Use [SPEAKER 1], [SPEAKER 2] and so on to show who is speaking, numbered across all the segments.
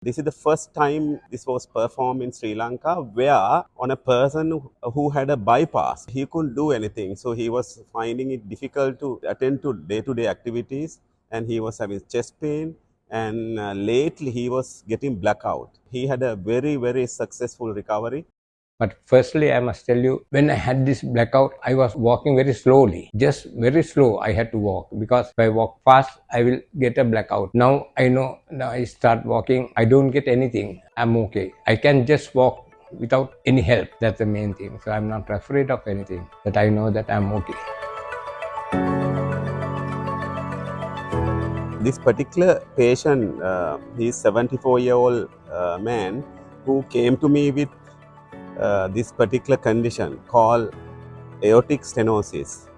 [SPEAKER 1] This is the first time this was performed in Sri Lanka where on a person who had a bypass, he couldn't do anything. So he was finding it difficult to attend to day-to-day activities and he was having chest pain and lately he was getting blackout. He had a very, very successful recovery.
[SPEAKER 2] But firstly, I must tell you, when I had this blackout, I was walking very slowly. Just very slow I had to walk because if I walk fast, I will get a blackout. Now I know, now I start walking, I don't get anything. I'm okay. I can just walk without any help. That's the main thing. So I'm not afraid of anything. But I know that I'm okay.
[SPEAKER 1] This particular patient, he's 74-year-old man who came to me with this particular condition called aortic stenosis.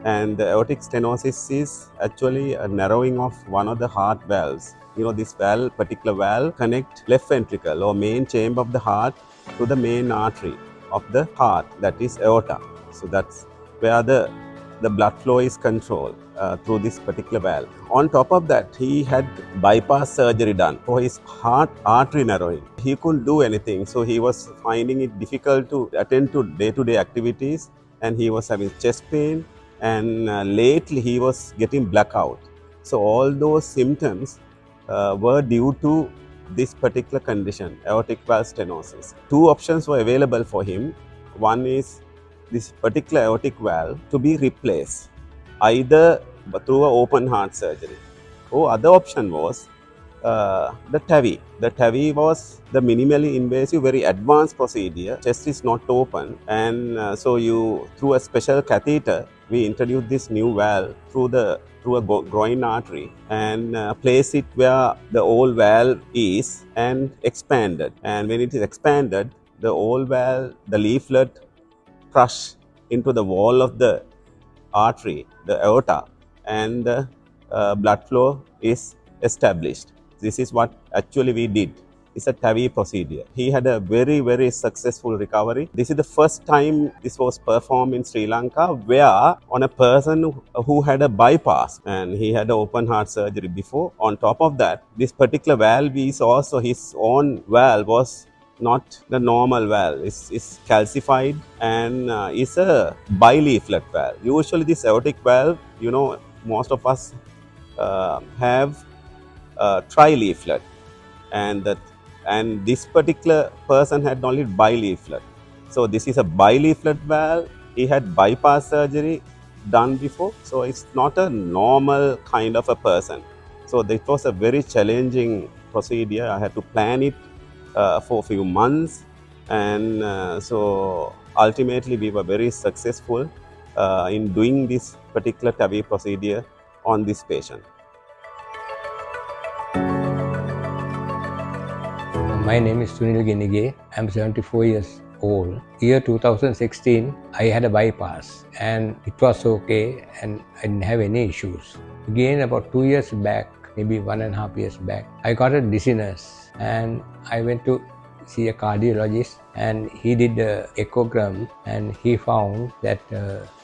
[SPEAKER 1] And the aortic stenosis is actually a narrowing of one of the heart valves. You know, this valve, particular valve, connect left ventricle or main chamber of the heart to the main artery of the heart, that is aorta. So that's where the blood flow is controlled through this particular valve. On top of that, he had bypass surgery done for his heart artery narrowing. He couldn't do anything, so he was finding it difficult to attend to day-to-day activities and he was having chest pain and lately he was getting blackout. So all those symptoms were due to this particular condition, aortic valve stenosis. Two options were available for him. One is this particular aortic valve to be replaced either through an open heart surgery, or other option was the TAVI. The TAVI was the minimally invasive, very advanced procedure. Chest is not open, and so you, through a special catheter, we introduced this new valve through a groin artery and place it where the old valve is and expanded. And when it is expanded, the old valve, the leaflet, crush into the wall of the artery, the aorta, and the blood flow is established. This is what actually we did. It's a TAVI procedure. He had a very, very successful recovery. This is the first time this was performed in Sri Lanka where on a person who had a bypass and he had an open heart surgery before. On top of that, this particular valve is also his own valve was not the normal valve. It's calcified and it's a bileaflet valve. Usually this aortic valve, you know, most of us have trileaflet, and this particular person had only bileaflet. So this is a bileaflet valve. He had bypass surgery done before, so it's not a normal kind of a person. So this was a very challenging procedure. I had to plan it for a few months, and so ultimately we were very successful in doing this particular TAVI procedure on this patient.
[SPEAKER 2] My name is Sunil Ginige. I'm 74 years old. Year 2016, I had a bypass and it was okay and I didn't have any issues. Again, about 2 years back, maybe 1.5 years back, I got a dizziness and I went to see a cardiologist and he did the echogram and he found that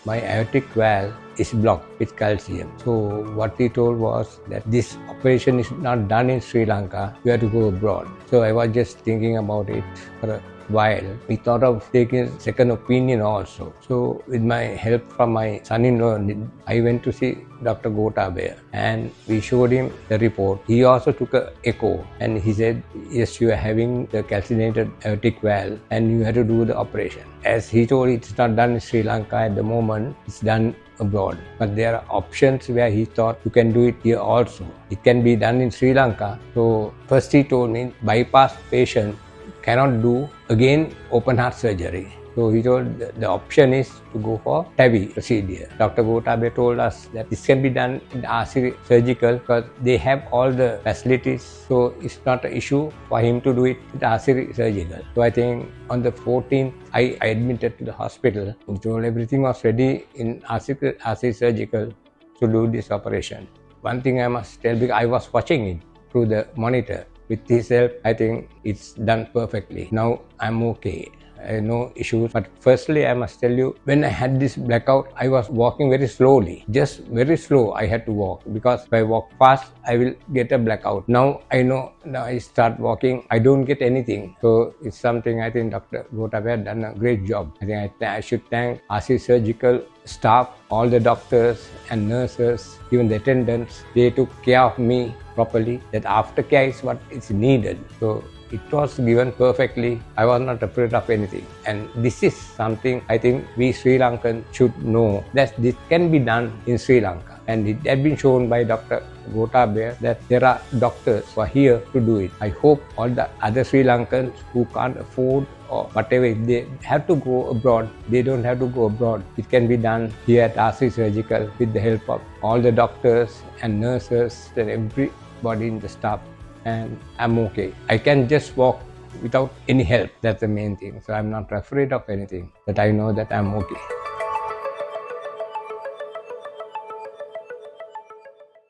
[SPEAKER 2] my aortic valve is blocked with calcium. So what he told was that this operation is not done in Sri Lanka, you have to go abroad. So I was just thinking about it for a while. We thought of taking a second opinion also. So with my help from my son-in-law, I went to see Dr. Gotabhaya and we showed him the report. He also took an echo and he said, yes, you are having the calcinated aortic valve and you have to do the operation. As he told, it's not done in Sri Lanka at the moment, it's done abroad. But there are options where he thought you can do it here also. It can be done in Sri Lanka. So first he told me, bypass patient cannot do again open heart surgery. So he told the option is to go for TAVI procedure. Dr. Gotabhaya told us that this can be done in Asiri Surgical because they have all the facilities. So it's not an issue for him to do it with Asiri Surgical. So I think on the 14th, I admitted to the hospital. He told everything was ready in Asiri Surgical to do this operation. One thing I must tell, because I was watching it through the monitor. With his help, I think it's done perfectly. Now I'm okay. no issues. But firstly, I must tell you, when I had this blackout, I was walking very slowly, just very slow. I had to walk because if I walk fast, I will get a blackout. Now I know. Now I start walking, I don't get anything. So it's something I think Dr. Gotabhaya had done a great job. I think I should thank Asiri Surgical staff, all the doctors and nurses, even the attendants. They took care of me properly. That aftercare is what is needed. So it was given perfectly. I was not afraid of anything. And this is something I think we Sri Lankans should know, that this can be done in Sri Lanka. And it had been shown by Dr. Gotabhaya that there are doctors who are here to do it. I hope all the other Sri Lankans who can't afford or whatever, if they have to go abroad, they don't have to go abroad. It can be done here at Asiri Surgical with the help of all the doctors and nurses and everybody in the staff. And I'm okay. I can just walk without any help. That's the main thing. So I'm not afraid of anything. But I know that I'm okay.